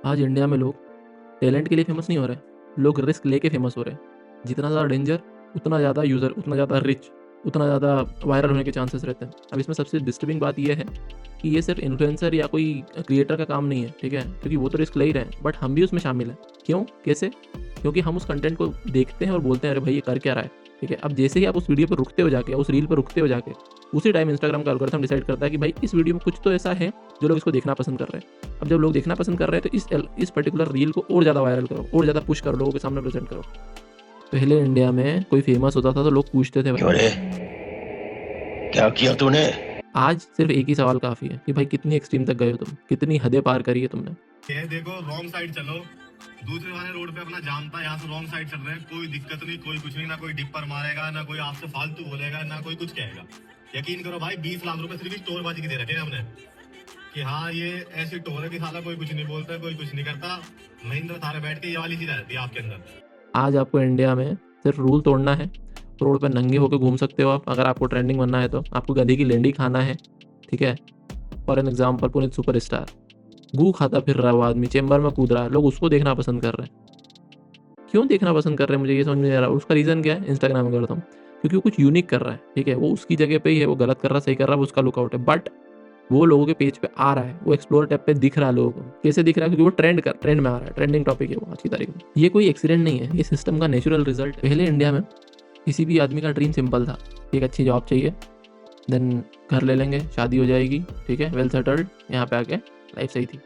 आज इंडिया में लोग टैलेंट के लिए फेमस नहीं हो रहे, लोग रिस्क लेके फेमस हो रहे हैं। जितना ज़्यादा डेंजर, उतना ज़्यादा यूज़र, उतना ज़्यादा रिच, उतना ज़्यादा वायरल होने के चांसेस रहते हैं। अब इसमें सबसे डिस्टर्बिंग बात यह है कि ये सिर्फ इन्फ्लुएंसर या कोई क्रिएटर का काम नहीं है, ठीक है? क्योंकि वो तो रिस्क ले ही रहे हैं, बट हम भी उसमें शामिल हैं। क्यों? कैसे? क्योंकि हम उस कंटेंट को देखते हैं और बोलते हैं, अरे भाई ये कर क्या रहा है, ठीक है? अब जैसे ही आप उस वीडियो पर रुकते हो जाके, उस रील पर रुकते हो जाके, उसी टाइम इंस्टाग्राम का एल्गोरिथम डिसाइड करता है कि भाई इस वीडियो में कुछ तो ऐसा है जो लोग इसको देखना पसंद कर रहे हैं। अब जब लोग देखना पसंद कर रहे हैं तो इस पर्टिकुलर रील को और ज़्यादा वायरल करो, और ज़्यादा पुश करो, लोगों के सामने प्रेजेंट करो। पहले इंडिया में कोई फेमस होता था तो लोग पूछते थे, क्यों रे, क्या किया तूने? आज सिर्फ एक ही सवाल काफ़ी है कि भाई कितनी एक्सट्रीम तक गए हो तुम, कितनी हदें पार करी है तुमने। ये देखो रॉन्ग साइड चलो, दूसरे वाले रोड पे अपना जानता है यहाँ से रॉन्ग साइड चल रहे हैं, कोई दिक्कत नहीं, कोई कुछ नहीं, ना कोई डिपर मारेगा, ना कोई आपसे फालतू बोलेगा, ना कोई कुछ कहेगा। यकीन करो भाई, 20 लाख रुपए सिर्फ टोलबाजी के दे रखे हैं हमने कि हाँ ये ऐसी टोल है कि साला कोई कुछ नहीं बोलता, कोई कुछ नहीं करता। महिंद्रा थारे बैठ के ये वाली चीज रहती है आपके अंदर। आज आपको इंडिया में सिर्फ रूल तोड़ना है, रोड पर नंगे होकर घूम सकते हो आप, अगर आपको ट्रेंडिंग बनना है तो। आपको गधी की लेंडी खाना है, ठीक है? For an example, Puneet superstar गू खाता फिर रहा है वो आदमी, चेंबर में कूद रहा है, लोग उसको देखना पसंद कर रहे हैं। क्यों देखना पसंद कर रहे हैं मुझे ये समझ में नहीं आ रहा। उसका रीज़न क्या है? Instagram algorithm. क्योंकि वो कुछ यूनिक कर रहा है, ठीक है? वो उसकी जगह पे ही है, वो गलत कर रहा है, सही कर रहा है, वो उसका लुकआउट है, बट वो लोगों के पेज पे आ रहा है, वो एक्सप्लोर टैब पे दिख रहा है लोगों को। कैसे दिख रहा है? क्योंकि वो ट्रेंड में आ रहा है, ट्रेंडिंग टॉपिक है वो आज की तारीख में। ये कोई एक्सीडेंट नहीं है, ये सिस्टम का नेचुरल रिजल्ट। पहले इंडिया में किसी भी आदमी का ड्रीम सिंपल था, एक अच्छी जॉब चाहिए, देन घर ले लेंगे, शादी हो जाएगी, ठीक है, वेल सेटल्ड, यहाँ पे आके लाइफ सही थी।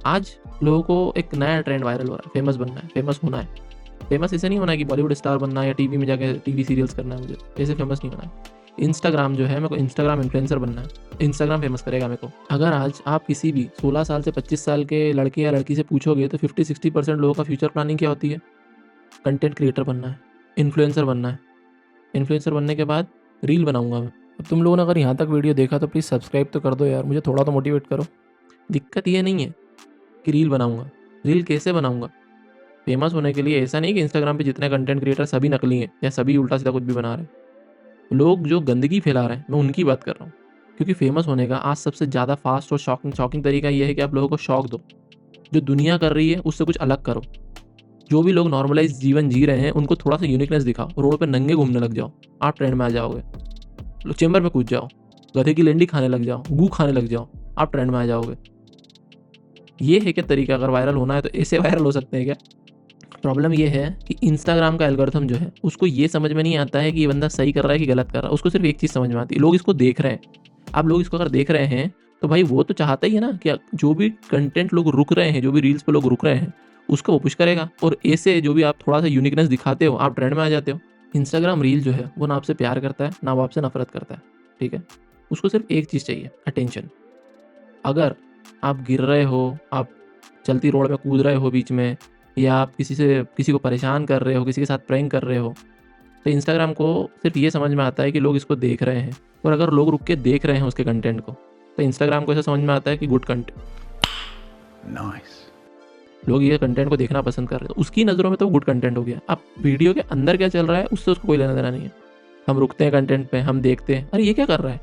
आज लोगों को एक नया ट्रेंड वायरल हो रहा है, फेमस बनना है, फेमस होना है। फेमस ऐसे नहीं होना है कि बॉलीवुड स्टार बनना है या टीवी में जाके टीवी सीरियल्स करना है, मुझे ऐसे फेमस नहीं होना है। इंस्टाग्राम जो है, मेरे को इंस्टाग्राम इन्फ्लुएंसर बनना है, इंस्टाग्राम फेमस करेगा मेरे को। अगर आज आप किसी भी 16 साल से 25 साल के लड़के या लड़की से पूछोगे तो 50-60% लोगों का फ्यूचर प्लानिंग क्या होती है? कंटेंट क्रिएटर बनना है, इन्फ्लुएंसर बनना है। इन्फ्लुएंसर बनने के बाद रील बनाऊंगा मैं। अब तुम लोगों ने अगर यहाँ तक वीडियो देखा तो प्लीज़ सब्सक्राइब तो कर दो यार, मुझे थोड़ा तो मोटिवेट करो। दिक्कत ये नहीं है कि रील बनाऊंगा, रील कैसे बनाऊंगा? फेमस होने के लिए ऐसा नहीं कि इंस्टाग्राम पे जितने कंटेंट क्रिएटर सभी नकली हैं या सभी उल्टा सीधा कुछ भी बना रहे हैं। लोग जो गंदगी फैला रहे हैं, मैं उनकी बात कर रहा हूँ। क्योंकि फेमस होने का आज सबसे ज़्यादा फास्ट और शॉकिंग तरीका ये है कि आप लोगों को शौक दो। जो दुनिया कर रही है उससे कुछ अलग करो। जो भी लोग नॉर्मलाइज जीवन जी रहे हैं उनको थोड़ा सा यूनिकनेस दिखाओ, रोड पर नंगे घूमने लग जाओ, आप ट्रेंड में आ जाओगे। लोग चेंबर में कूद जाओ, गधे की लेंडी खाने लग जाओ, गू खाने लग जाओ, आप ट्रेंड में आ जाओगे। ये है क्या तरीका? अगर वायरल होना है तो ऐसे वायरल हो सकते हैं क्या? प्रॉब्लम ये है कि इंस्टाग्राम का एल्गोरिथम जो है उसको ये समझ में नहीं आता है कि ये बंदा सही कर रहा है कि गलत कर रहा है। उसको सिर्फ एक चीज़ समझ में आती है, लोग इसको देख रहे हैं। अब लोग इसको अगर देख रहे हैं तो भाई वो तो चाहता ही है ना कि जो भी कंटेंट लोग रुक रहे हैं, जो भी रील्स पे लोग रुक रहे हैं, उसको वो पुश करेगा। और ऐसे जो भी आप थोड़ा सा यूनिकनेस दिखाते हो, आप ट्रेंड में आ जाते हो। इंस्टाग्राम रील जो है वो ना आपसे प्यार करता है, ना वो आपसे नफरत करता है, ठीक है? उसको सिर्फ एक चीज़ चाहिए, अटेंशन। अगर आप गिर रहे हो, आप चलती रोड में कूद रहे हो बीच में, या आप किसी को परेशान कर रहे हो, किसी के साथ प्रैंक कर रहे हो, तो इंस्टाग्राम को सिर्फ ये समझ में आता है कि लोग इसको देख रहे हैं। और अगर लोग रुक के देख रहे हैं उसके कंटेंट को, तो इंस्टाग्राम को ऐसा समझ में आता है कि गुड कंटेंट, नाइस। लोग ये कंटेंट को देखना पसंद कर रहे हैं, तो उसकी नज़रों में तो गुड कंटेंट हो गया। अब वीडियो के अंदर क्या चल रहा है उससे उसको कोई लेना देना नहीं है। हम रुकते हैं कंटेंट पे, हम देखते हैं, अरे ये क्या कर रहा है,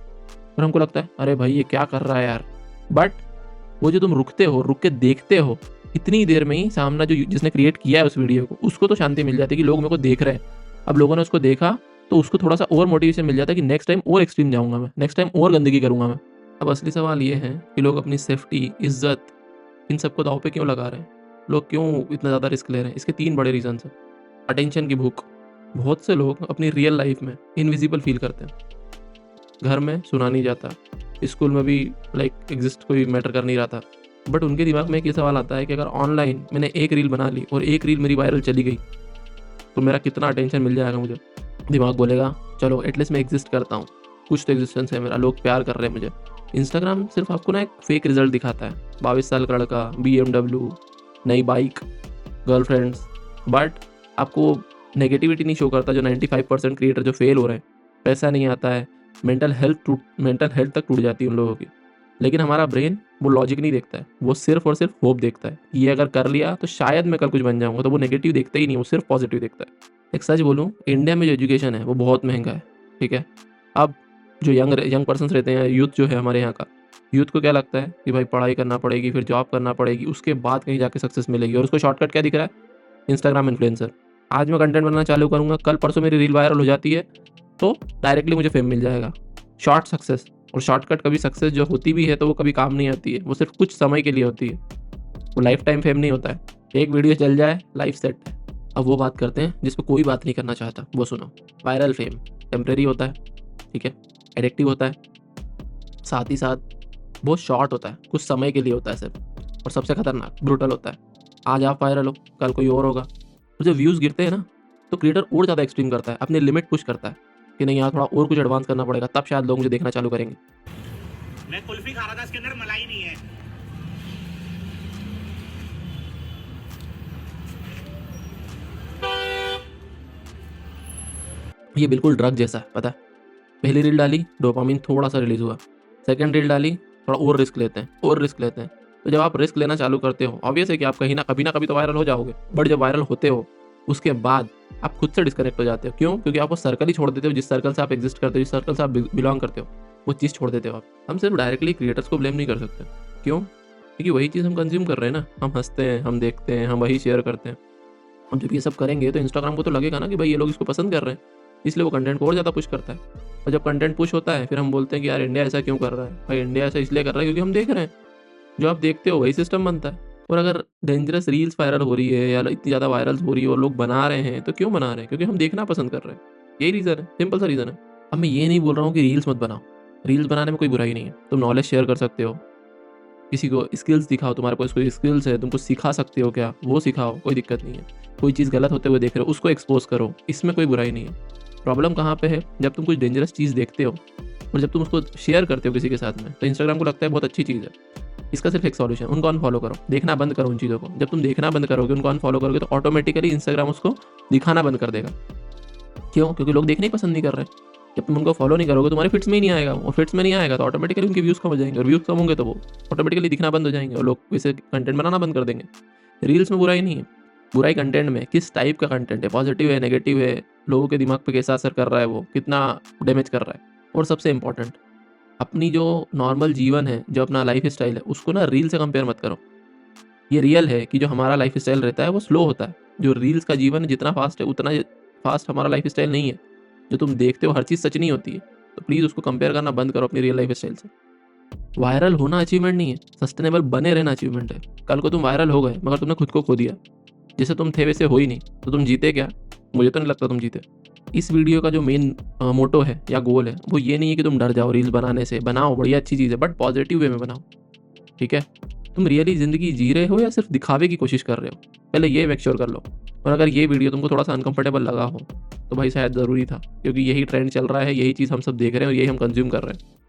और हमको लगता है अरे भाई ये क्या कर रहा है यार। बट वो जो तुम रुकते हो, रुक के देखते हो, इतनी देर में ही सामना जो जिसने क्रिएट किया है उस वीडियो को, उसको तो शांति मिल जाती है कि लोग मेरे को देख रहे हैं। अब लोगों ने उसको देखा तो उसको थोड़ा सा और मोटिवेशन मिल जाता है कि नेक्स्ट टाइम और एक्सट्रीम जाऊंगा मैं, नेक्स्ट टाइम और गंदगी करूंगा मैं। अब असली सवाल ये है कि लोग अपनी सेफ्टी, इज्जत, इन सबको दाव पे क्यों लगा रहे हैं? लोग क्यों इतना ज़्यादा रिस्क ले रहे हैं? इसके 3 बड़े रीजन हैं। अटेंशन की भूख। बहुत से लोग अपनी रियल लाइफ में इनविजिबल फील करते हैं। घर में सुना नहीं जाता, स्कूल में भी लाइक एग्जिस्ट कोई मैटर कर नहीं रहा था, बट उनके दिमाग में एक ये सवाल आता है कि अगर ऑनलाइन मैंने एक रील बना ली और एक रील मेरी वायरल चली गई तो मेरा कितना अटेंशन मिल जाएगा मुझे? दिमाग बोलेगा चलो एटलीस्ट मैं एग्जिस्ट करता हूँ, कुछ तो एग्जिस्टेंस है मेरा, लोग प्यार कर रहे हैं मुझे। इंस्टाग्राम सिर्फ आपको ना एक फेक रिजल्ट दिखाता है, 22 साल का लड़का, BMW, नई बाइक, गर्लफ्रेंड्स, बट आपको नेगेटिविटी नहीं शो करता जो 95% क्रिएटर जो फेल हो रहे हैं। पैसा नहीं आता है, मेंटल हेल्थ तक टूट जाती है उन लोगों की। लेकिन हमारा ब्रेन वो लॉजिक नहीं देखता है, वो सिर्फ और सिर्फ होप देखता है, ये अगर कर लिया तो शायद मैं कल कुछ बन जाऊंगा। तो वो नेगेटिव देखता ही नहीं, वो सिर्फ पॉजिटिव देखता है। एक सच बोलूँ, इंडिया में जो एजुकेशन है वो बहुत महंगा है, ठीक है? अब जो यंग पर्सन्स रहते हैं, यूथ जो है हमारे यहाँ का, यूथ को क्या लगता है कि भाई पढ़ाई करना पड़ेगी, फिर जॉब करना पड़ेगी, उसके बाद कहीं जाके सक्सेस मिलेगी, और उसको शॉर्टकट क्या दिख रहा है? Instagram influencer. आज मैं कंटेंट बनाना चालू करूँगा, कल परसों मेरी रील वायरल हो जाती है तो डायरेक्टली मुझे फेम मिल जाएगा। शॉर्ट सक्सेस और शॉर्टकट कभी सक्सेस जो होती भी है तो वो कभी काम नहीं आती है, वो सिर्फ कुछ समय के लिए होती है, वो लाइफ टाइम फेम नहीं होता है। एक वीडियो चल जाए, लाइफ सेट है। अब वो बात करते हैं जिस पर कोई बात नहीं करना चाहता, वो सुनो। वायरल फेम टेम्परेरी होता है, ठीक है, एडिक्टिव होता है, साथ ही साथ बहुत शॉर्ट होता है, कुछ समय के लिए होता है सिर्फ, और सबसे खतरनाक ब्रूटल होता है। आज आप वायरल हो, कल कोई और होगा, और जब व्यूज़ गिरते हैं ना तो क्रिएटर और ज़्यादा एक्सट्रीम करता है, अपनी लिमिट पुश करता है कि नहीं यार थोड़ा और कुछ एडवांस करना पड़ेगा, तब शायद लोग मुझे देखना चालू करेंगे। मैं कुल्फी खा रहा था, इसके अंदर मलाई नहीं है। ये बिल्कुल ड्रग जैसा है, पता है। पहली रील डाली, डोपामिन थोड़ा सा रिलीज हुआ, सेकंड रील डाली, थोड़ा और रिस्क लेते हैं, और रिस्क लेते हैं। तो जब आप रिस्क लेना चालू करते हो, ऑब्वियस है कि आप कहीं ना कभी तो वायरल हो जाओगे, बट जब वायरल होते हो उसके बाद आप खुद से डिस्कनेक्ट हो जाते हो। क्यों? क्योंकि आप वो सर्कल ही छोड़ देते हो, जिस सर्कल से आप एग्जिस्ट करते हो, जिस सर्कल से आप बिलोंग करते हो, वो चीज़ छोड़ देते हो आप। हम सिर्फ डायरेक्टली क्रिएटर्स को ब्लेम नहीं कर सकते। क्यों? क्योंकि वही चीज़ हम कंज्यूम कर रहे हैं ना, हम हंसते हैं, हम देखते हैं, हम वही शेयर करते हैं। हम जब ये सब करेंगे तो इंस्टाग्राम को तो लगेगा ना कि भाई ये लोग इसको पसंद कर रहे हैं, इसलिए वो कंटेंट को और ज़्यादा पुश करता है। और जब कंटेंट पुश होता है फिर हम बोलते हैं कि यार इंडिया ऐसा क्यों कर रहा है? भाई इंडिया ऐसा इसलिए कर रहा है क्योंकि हम देख रहे हैं, जो आप देखते हो वही सिस्टम बनता है। और अगर डेंजरस रील्स वायरल हो रही है या इतनी ज़्यादा वायरल हो रही है और लोग बना रहे हैं, तो क्यों बना रहे हैं? क्योंकि हम देखना पसंद कर रहे हैं, यही रीज़न है, सिंपल सा रीज़न है। अब मैं ये नहीं बोल रहा हूँ कि रील्स मत बनाओ, रील्स बनाने में कोई बुराई नहीं है, तुम नॉलेज शेयर कर सकते हो, किसी को स्किल्स दिखाओ, तुम्हारे पास कोई स्किल्स है, तुम कुछ सिखा सकते हो क्या, वो सिखाओ, कोई दिक्कत नहीं है। कोई चीज़ गलत होते हुए देख रहे हो, उसको एक्सपोज करो, इसमें कोई बुराई नहीं है। प्रॉब्लम कहाँ पे है? जब तुम कुछ डेंजरस चीज़ देखते हो और जब तुम उसको शेयर करते हो किसी के साथ में, तो इंस्टाग्राम को लगता है बहुत अच्छी चीज़ है। इसका सिर्फ एक सॉल्यूशन, उनको अनफॉलो करो, देखना बंद करो उन चीज़ों को। जब तुम देखना बंद करोगे, उनको अनफॉलो करोगे, तो ऑटोमेटिकली इंस्टाग्राम उसको दिखाना बंद कर देगा। क्यों? क्योंकि लोग देखना ही पसंद नहीं कर रहे। जब तुम उनको फॉलो नहीं करोगे, तुम्हारे फिट्स में ही नहीं आएगा, और फिट्स में नहीं आएगा तो ऑटोमेटिकली उनके व्यूज़ कम हो जाएंगे, और व्यूज़ कम होंगे तो वो ऑटोमेटिकली दिखना बंद हो जाएंगे और लोग वैसे कंटेंट बनाना बंद कर देंगे। रील्स में बुराई नहीं है, बुराई कंटेंट में, किस टाइप का कंटेंट है, पॉजिटिव है, नेगेटिव है, लोगों के दिमाग पे कैसा असर कर रहा है, वो कितना डैमेज कर रहा है। और सबसे इंपॉर्टेंट, अपनी जो नॉर्मल जीवन है, जो अपना लाइफ स्टाइल है, उसको ना रील से कंपेयर मत करो। ये रियल है कि जो हमारा लाइफ स्टाइल रहता है वो स्लो होता है, जो रील्स का जीवन जितना फास्ट है उतना फास्ट हमारा लाइफ स्टाइल नहीं है। जो तुम देखते हो हर चीज़ सच नहीं होती है, तो प्लीज़ उसको कंपेयर करना बंद करो अपनी रियल लाइफ स्टाइल से। वायरल होना अचीवमेंट नहीं है, सस्टेनेबल बने रहना अचीवमेंट है। कल को तुम वायरल हो गए मगर तुमने खुद को खो दिया, जैसे तुम थे वैसे हो ही नहीं, तो तुम जीते क्या? मुझे तो नहीं लगता तुम जीते। इस वीडियो का जो मेन मोटो है या गोल है, वो ये नहीं है कि तुम डर जाओ रील्स बनाने से। बनाओ, बढ़िया अच्छी चीज़ है, बट पॉजिटिव वे में बनाओ, ठीक है? तुम रियली ज़िंदगी जी रहे हो या सिर्फ दिखावे की कोशिश कर रहे हो, पहले ये मेक श्योर कर लो। और अगर ये वीडियो तुमको थोड़ा सा अनकंफर्टेबल लगा हो तो भाई शायद ज़रूरी था, क्योंकि यही ट्रेंड चल रहा है, यही चीज़ हम सब देख रहे हैं और यही हम कंज्यूम कर रहे हैं।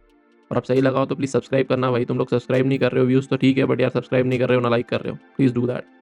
और अब सही लगा हो तो प्लीज़ सब्सक्राइब करना भाई। तुम लोग सब्सक्राइब नहीं कर रहे हो, व्यूज़ तो ठीक है, बट यार सब्सक्राइब नहीं कर रहे हो, ना लाइक कर रहे हो, प्लीज़ डू दैट।